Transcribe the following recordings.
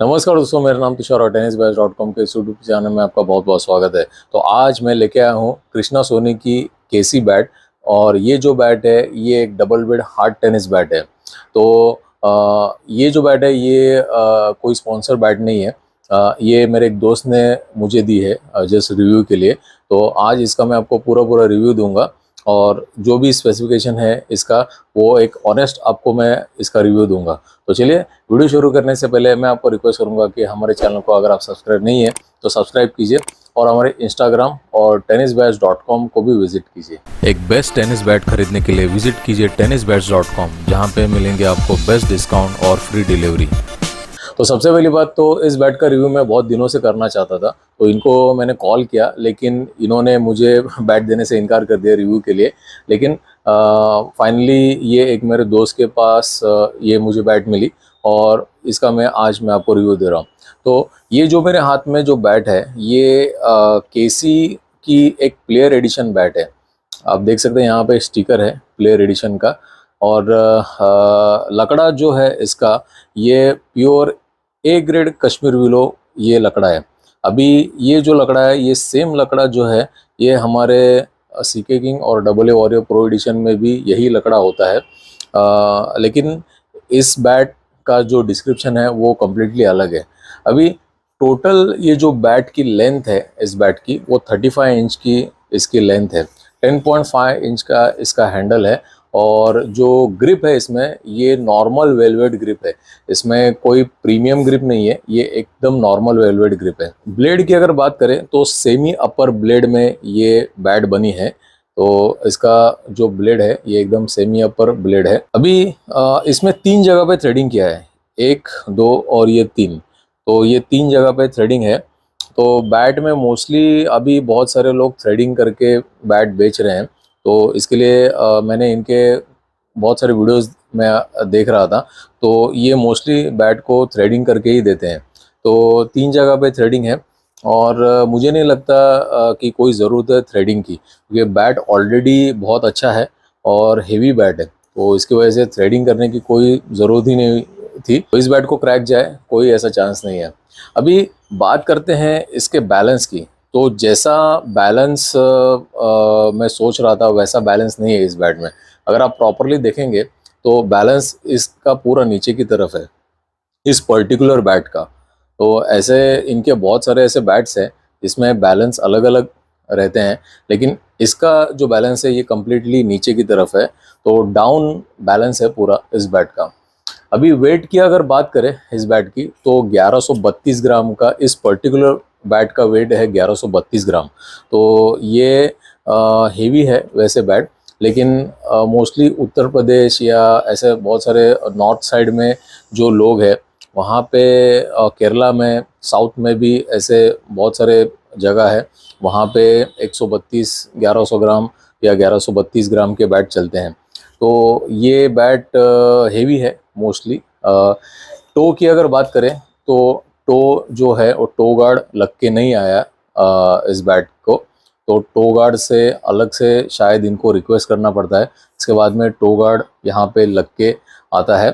नमस्कार दोस्तों, मेरा नाम तुषार और टेनिसबैज.com के इस यूट्यूब चैनल में आपका बहुत बहुत स्वागत है। तो आज मैं लेके आया हूँ कृष्णा सोनी की केसी बैट। और ये जो बैट है ये एक double bed hard tennis bat है। तो ये जो बैट है ये कोई स्पॉन्सर बैट नहीं है। ये मेरे एक दोस्त ने मुझे दी है जस्ट रिव्यू के लिए। तो आज इसका मैं आपको पूरा पूरा रिव्यू दूंगा और जो भी स्पेसिफिकेशन है इसका वो एक ऑनेस्ट आपको मैं इसका रिव्यू दूंगा। तो चलिए, वीडियो शुरू करने से पहले मैं आपको रिक्वेस्ट करूंगा कि हमारे चैनल को अगर आप सब्सक्राइब नहीं है तो सब्सक्राइब कीजिए और हमारे इंस्टाग्राम और tennisbats.com को भी विजिट कीजिए। एक बेस्ट टेनिस बैट खरीदने के लिए विजिट कीजिए tennisbats.com, जहां पे मिलेंगे आपको बेस्ट डिस्काउंट और फ्री डिलीवरी। तो सबसे पहली बात तो इस बैट का रिव्यू मैं बहुत दिनों से करना चाहता था, तो इनको मैंने कॉल किया लेकिन इन्होंने मुझे बैट देने से इनकार कर दिया रिव्यू के लिए। लेकिन फाइनली ये एक मेरे दोस्त के पास ये मुझे बैट मिली और इसका मैं आपको रिव्यू दे रहा हूँ। तो ये जो मेरे हाथ में जो बैट है ये केसी की एक प्लेयर एडिशन बैट है। आप देख सकते हैं यहाँ पे स्टिकर है प्लेयर एडिशन का। और लकड़ा जो है इसका ये pure A grade Kashmir willow ये लकड़ा है। अभी ये जो लकड़ा है ये सेम लकड़ा जो है ये हमारे सीके किंग और double A warrior pro edition में भी यही लकड़ा होता है। लेकिन इस बैट का जो डिस्क्रिप्शन है वो कम्प्लीटली अलग है। अभी टोटल ये जो बैट की लेंथ है इस बैट की वो 35 इंच की इसकी लेंथ है। 10.5 इंच का इसका हैंडल है और जो ग्रिप है इसमें ये नॉर्मल वेलवेट ग्रिप है। इसमें कोई प्रीमियम ग्रिप नहीं है, ये एकदम नॉर्मल वेलवेट ग्रिप है। ब्लेड की अगर बात करें तो सेमी अपर ब्लेड में ये बैट बनी है। तो इसका जो ब्लेड है ये एकदम सेमी अपर ब्लेड है। अभी इसमें 3 जगह पे थ्रेडिंग किया है, 1, 2 और ये 3। तो ये 3 जगह पे थ्रेडिंग है। तो बैट में मोस्टली अभी बहुत सारे लोग थ्रेडिंग करके बैट बेच रहे हैं। तो इसके लिए मैंने इनके बहुत सारे वीडियोस मैं देख रहा था। तो ये मोस्टली बैट को थ्रेडिंग करके ही देते हैं। तो 3 जगह पे थ्रेडिंग है और मुझे नहीं लगता कि कोई ज़रूरत है थ्रेडिंग की, क्योंकि बैट ऑलरेडी बहुत अच्छा है और हेवी बैट है। तो इसकी वजह से थ्रेडिंग करने की कोई ज़रूरत ही नहीं थी। तो इस बैट को क्रैक जाए कोई ऐसा चांस नहीं है। अभी बात करते हैं इसके बैलेंस की। तो जैसा बैलेंस मैं सोच रहा था वैसा बैलेंस नहीं है इस बैट में। अगर आप प्रॉपरली देखेंगे तो बैलेंस इसका पूरा नीचे की तरफ है इस पर्टिकुलर बैट का। तो ऐसे इनके बहुत सारे ऐसे बैट्स हैं जिसमें बैलेंस अलग अलग रहते हैं, लेकिन इसका जो बैलेंस है ये कम्प्लीटली नीचे की तरफ है। तो डाउन बैलेंस है पूरा इस बैट का। अभी वेट की अगर बात करें इस बैट की तो 1132 ग्राम का इस पर्टिकुलर बैट का वेट है, 1132 ग्राम। तो ये हेवी है वैसे बैट, लेकिन मोस्टली उत्तर प्रदेश या ऐसे बहुत सारे नॉर्थ साइड में जो लोग हैं वहाँ पे केरला में साउथ में भी ऐसे बहुत सारे जगह है वहाँ पे 132 1100 ग्राम या 1132 ग्राम के बैट चलते हैं। तो ये बैट हेवी है मोस्टली। टो की अगर बात करें तो टो जो है वो टो गार्ड लग के नहीं आया इस बैट को। तो टो गार्ड से अलग से शायद इनको रिक्वेस्ट करना पड़ता है, इसके बाद में टो गार्ड यहाँ पे लग के आता है।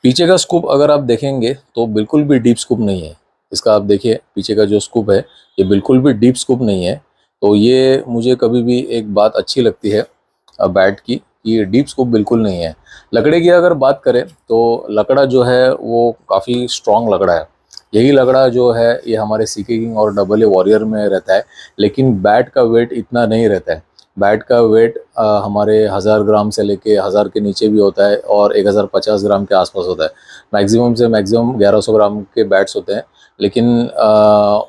पीछे का स्कूप अगर आप देखेंगे तो बिल्कुल भी डीप स्कूप नहीं है इसका। आप देखिए पीछे का जो स्कूप है ये बिल्कुल भी डीप स्कूप नहीं है। तो ये मुझे कभी भी एक बात अच्छी लगती है बैट की, ये डीप स्कूप बिल्कुल नहीं है। लकड़े की अगर बात करें तो लकड़ा जो है वो काफ़ी स्ट्रॉन्ग लकड़ा है। यही लकड़ा जो है ये हमारे सीके किंग और डबल ए वॉरियर में रहता है, लेकिन बैट का वेट इतना नहीं रहता है। बैट का वेट हमारे 1000 ग्राम से लेके 1000 के नीचे भी होता है और 1050 ग्राम के आसपास होता है। मैक्सिमम से मैक्सिमम 1100 ग्राम के बैट्स होते हैं, लेकिन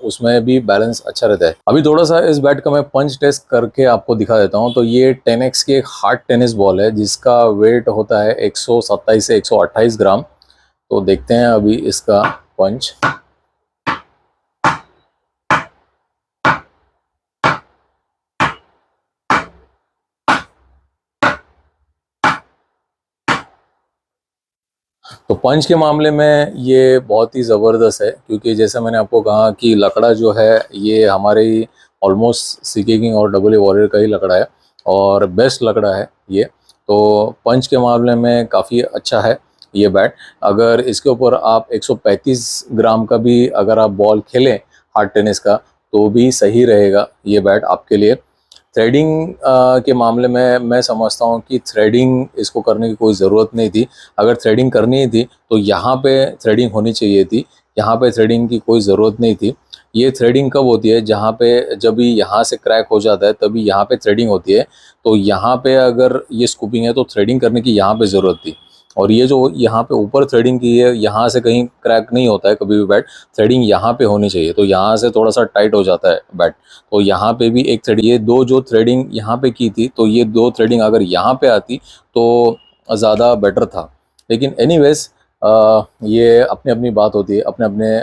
उसमें भी बैलेंस अच्छा रहता है। अभी थोड़ा सा इस बैट का मैं पंच टेस्ट करके आपको दिखा देता हूँ। तो ये 10x की एक हार्ड टेनिस बॉल है जिसका वेट होता है 127 से 128 ग्राम। तो देखते हैं अभी इसका पंच। तो पंच के मामले में ये बहुत ही ज़बरदस्त है, क्योंकि जैसे मैंने आपको कहा कि लकड़ा जो है ये हमारे ऑलमोस्ट सीके किंग और डबल ए वॉरियर का ही लकड़ा है और बेस्ट लकड़ा है ये। तो पंच के मामले में काफ़ी अच्छा है। ये बैट। अगर इसके ऊपर आप 135 ग्राम का भी अगर आप बॉल खेलें हार्ड टेनिस का तो भी सही रहेगा ये बैट आपके लिए। थ्रेडिंग के मामले में मैं समझता हूँ कि थ्रेडिंग इसको करने की कोई ज़रूरत नहीं थी। अगर थ्रेडिंग करनी ही थी तो यहाँ पे थ्रेडिंग होनी चाहिए थी, यहाँ पे थ्रेडिंग की कोई ज़रूरत नहीं थी। ये थ्रेडिंग कब होती है, जहाँ पे जब भी यहाँ से क्रैक हो जाता है तभी यहाँ पे थ्रेडिंग होती है। तो यहाँ पे अगर ये स्कूपिंग है तो थ्रेडिंग करने की यहाँ पे ज़रूरत थी। और ये जो यहाँ पे ऊपर थ्रेडिंग की है, यहाँ से कहीं क्रैक नहीं होता है कभी भी बैट, थ्रेडिंग यहाँ पे होनी चाहिए। तो यहाँ से थोड़ा सा टाइट हो जाता है बैट, तो यहाँ पे भी एक थ्रेड, ये दो जो थ्रेडिंग यहाँ पे की थी तो ये दो थ्रेडिंग अगर यहाँ पे आती तो ज़्यादा बेटर था। लेकिन एनीवेज ये अपनी अपनी बात होती है, अपने अपने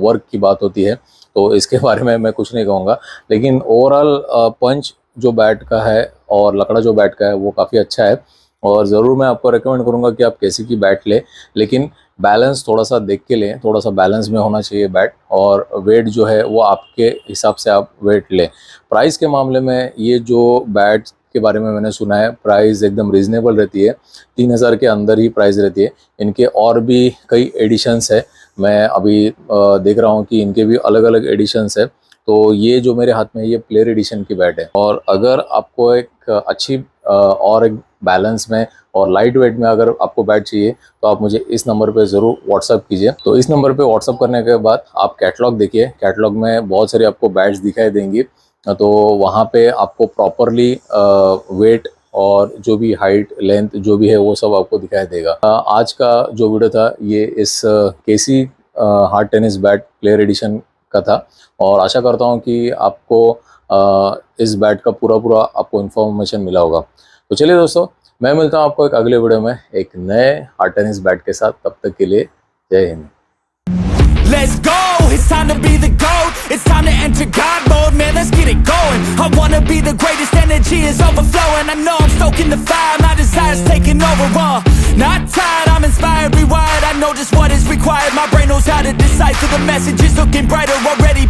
वर्क की बात होती है, तो इसके बारे में मैं कुछ नहीं कहूँगा। लेकिन ओवरऑल पंच जो बैट का है और लकड़ा जो बैट का है वो काफ़ी अच्छा है। और ज़रूर मैं आपको रेकमेंड करूँगा कि आप कैसी की बैट लें, लेकिन बैलेंस थोड़ा सा देख के लें, थोड़ा सा बैलेंस में होना चाहिए बैट। और वेट जो है वो आपके हिसाब से आप वेट लें। प्राइस के मामले में ये जो बैट के बारे में मैंने सुना है, प्राइस एकदम रीज़नेबल रहती है, 3000 के अंदर ही प्राइस रहती है। इनके और भी कई एडिशंस है, मैं अभी देख रहा हूँ कि इनके भी अलग अलग एडिशंस है। तो ये जो मेरे हाथ में है ये प्लेयर एडिशन की बैट है। और अगर आपको एक अच्छी और एक बैलेंस में और लाइट वेट में अगर आपको बैट चाहिए तो आप मुझे इस नंबर पे ज़रूर व्हाट्सअप कीजिए। तो इस नंबर पे व्हाट्सअप करने के बाद आप कैटलॉग देखिए, कैटलॉग में बहुत सारी आपको बैट्स दिखाई देंगी। तो वहाँ पे आपको प्रॉपरली वेट और जो भी हाइट लेंथ जो भी है वो सब आपको दिखाई देगा। आज का जो वीडियो था ये इस KC hard tennis bat player edition का था। और आशा करता हूँ कि आपको इस बैट का पूरा आपको इन्फॉर्मेशन मिला होगा। तो चलिए दोस्तों, मैं मिलता हूँ आपको एक अगले वीडियो में एक नए हार्ड टेनिस बैट के साथ। तब तक के लिए जय Hind. Let's go, it's time to be the GOAT. It's time to enter God mode, man, let's get it going. I wanna be the greatest, energy is overflowing. I know I'm stoking the fire, my desire's taking over, not tired, I'm inspired, rewired. I know just what is required, my brain knows how to decipher the messages, looking brighter already.